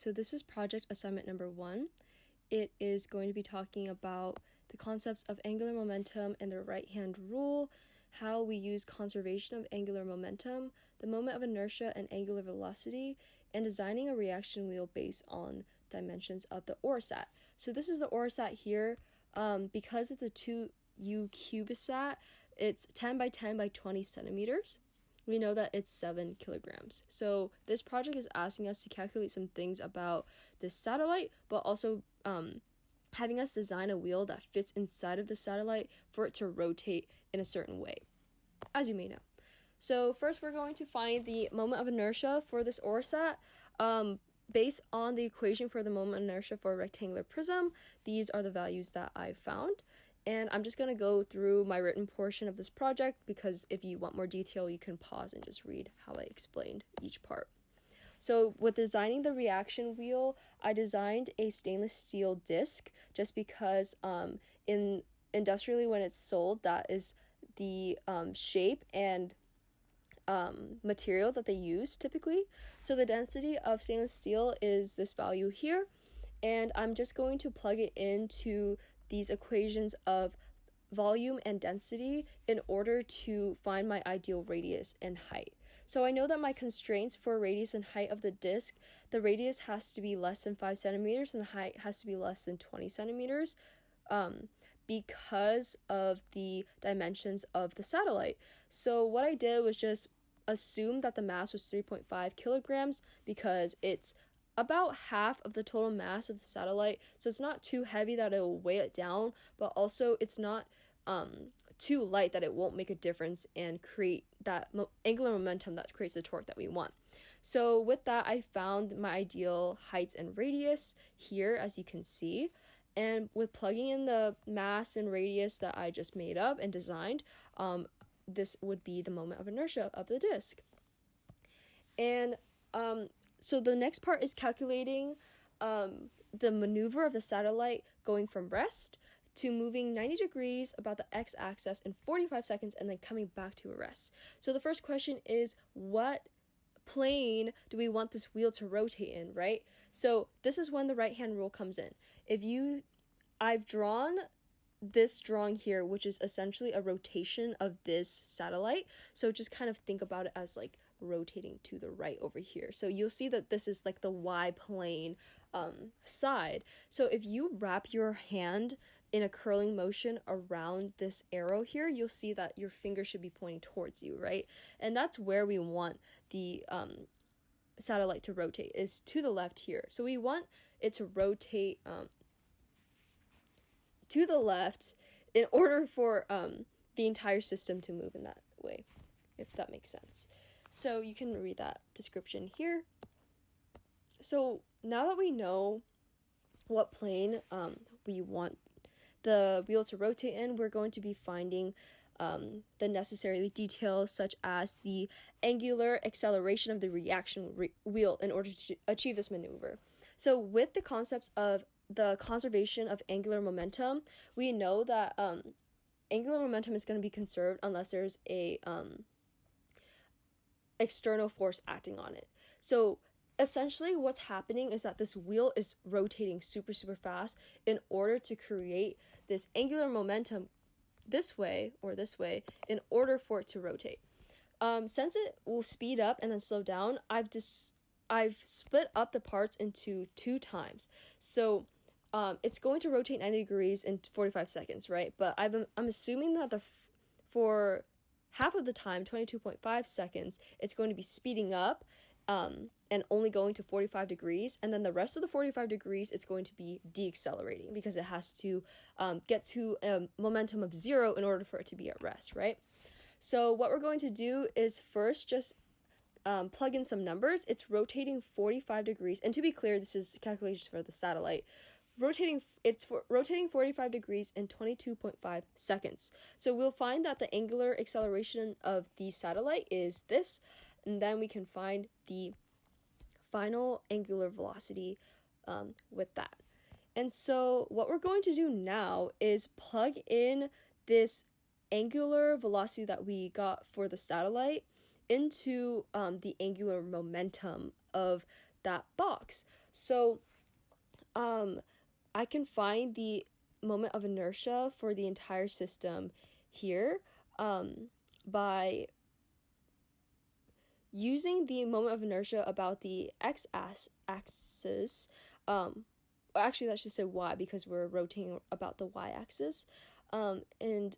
So this is project assignment number 1. It is going to be talking about the concepts of angular momentum and the right-hand rule, how we use conservation of angular momentum, the moment of inertia and angular velocity, and designing a reaction wheel based on dimensions of the orosat. So this is the orosat here. Because it's a 2U cubisat, it's 10 by 10 by 20 centimeters. We know that it's 7 kilograms. So this project is asking us to calculate some things about this satellite, but also having us design a wheel that fits inside of the satellite for it to rotate in a certain way, as you may know. So first we're going to find the moment of inertia for this orosat. Based on the equation for the moment of inertia for a rectangular prism, these are the values that I found. And I'm just going to go through my written portion of this project because if you want more detail, you can pause and just read how I explained each part. So with designing the reaction wheel, I designed a stainless steel disc just because industrially when it's sold, that is the shape and material that they use typically. So the density of stainless steel is this value here, and I'm just going to plug it into these equations of volume and density in order to find my ideal radius and height. So I know that my constraints for radius and height of the disc, the radius has to be less than 5 centimeters and the height has to be less than 20 centimeters because of the dimensions of the satellite. So what I did was just assume that the mass was 3.5 kilograms because it's about half of the total mass of the satellite, so it's not too heavy that it will weigh it down, but also it's not too light that it won't make a difference and create that angular momentum that creates the torque that we want. So with that, I found my ideal heights and radius here, as you can see, and with plugging in the mass and radius that I just made up and designed, this would be the moment of inertia of the disk. And so the next part is calculating the maneuver of the satellite going from rest to moving 90 degrees about the x-axis in 45 seconds and then coming back to a rest. So the first question is, what plane do we want this wheel to rotate in, right? So this is when the right-hand rule comes in. I've drawn this drawing here, which is essentially a rotation of this satellite. So just kind of think about it as like rotating to the right over here. So you'll see that this is like the Y plane side. So if you wrap your hand in a curling motion around this arrow here, you'll see that your finger should be pointing towards you, right? And that's where we want the satellite to rotate, is to the left here. So we want it to rotate to the left in order for the entire system to move in that way, if that makes sense. So you can read that description here. So now that we know what plane we want the wheel to rotate in, we're going to be finding the necessary details such as the angular acceleration of the reaction wheel in order to achieve this maneuver. So with the concepts of the conservation of angular momentum, we know that angular momentum is going to be conserved unless there's a external force acting on it. So essentially what's happening is that this wheel is rotating super fast in order to create this angular momentum this way or this way in order for it to rotate. Since it will speed up and then slow down, I've split up the parts into 2 times. So it's going to rotate 90 degrees in 45 seconds, right? But I'm assuming that for half of the time, 22.5 seconds, it's going to be speeding up and only going to 45 degrees. And then the rest of the 45 degrees, it's going to be deaccelerating because it has to get to a momentum of 0 in order for it to be at rest, right? So what we're going to do is first just plug in some numbers. It's rotating 45 degrees. And to be clear, this is calculations for the satellite. Rotating 45 degrees in 22.5 seconds. So we'll find that the angular acceleration of the satellite is this, and then we can find the final angular velocity with that. And so what we're going to do now is plug in this angular velocity that we got for the satellite into the angular momentum of that box. So I can find the moment of inertia for the entire system here by using the moment of inertia about the x-axis. Actually, let's just say y, because we're rotating about the y-axis. And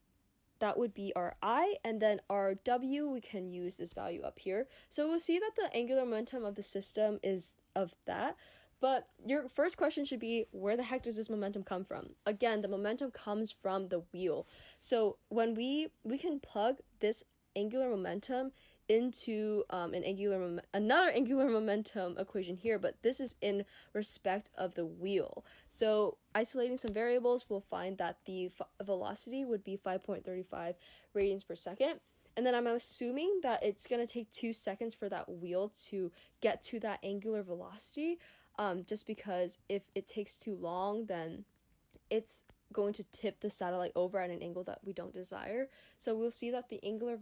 that would be our I, and then our W, we can use this value up here. So we'll see that the angular momentum of the system is of that. But your first question should be, where the heck does this momentum come from? Again, the momentum comes from the wheel. So when we can plug this angular momentum into another angular momentum equation here, but this is in respect of the wheel. So isolating some variables, we'll find that the velocity would be 5.35 radians per second. And then I'm assuming that it's going to take 2 seconds for that wheel to get to that angular velocity, just because if it takes too long, then it's going to tip the satellite over at an angle that we don't desire. So we'll see that the angular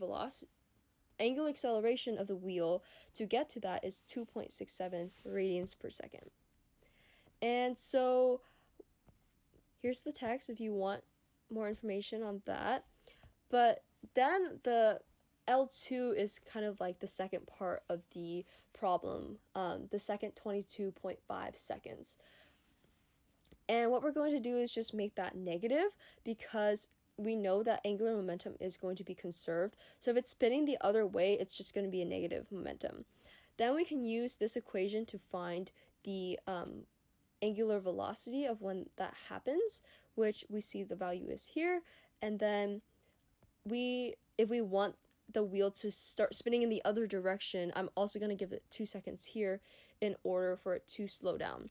acceleration of the wheel to get to that is 2.67 radians per second. And so here's the text if you want more information on that. But then the L2 is kind of like the second part of the problem, the second 22.5 seconds. And what we're going to do is just make that negative, because we know that angular momentum is going to be conserved. So if it's spinning the other way, it's just going to be a negative momentum. Then we can use this equation to find the angular velocity of when that happens, which we see the value is here. And then if we want the wheel to start spinning in the other direction, I'm also going to give it 2 seconds here in order for it to slow down.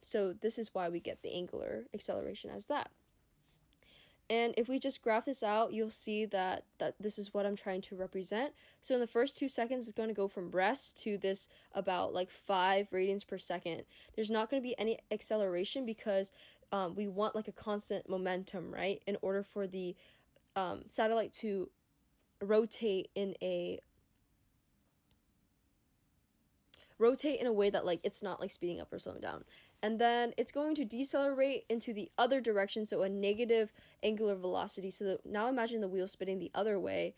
So this is why we get the angular acceleration as that. And if we just graph this out, you'll see that this is what I'm trying to represent. So in the first 2 seconds, it's going to go from rest to this about like 5 radians per second. There's not going to be any acceleration because we want like a constant momentum, right? In order for the satellite to rotate in a way that like it's not like speeding up or slowing down. And then it's going to decelerate into the other direction, so a negative angular velocity. So that now imagine the wheel spinning the other way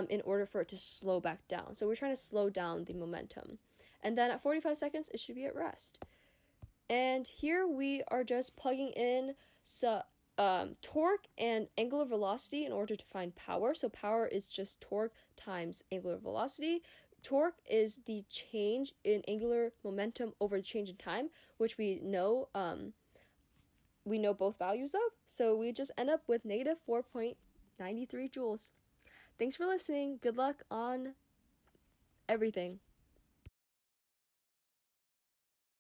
in order for it to slow back down. So we're trying to slow down the momentum. And then at 45 seconds, it should be at rest. And here we are just plugging in torque and angular velocity in order to find power. So power is just torque times angular velocity. Torque is the change in angular momentum over the change in time, which we know both values of. So we just end up with negative 4.93 joules. Thanks for listening. Good luck on everything.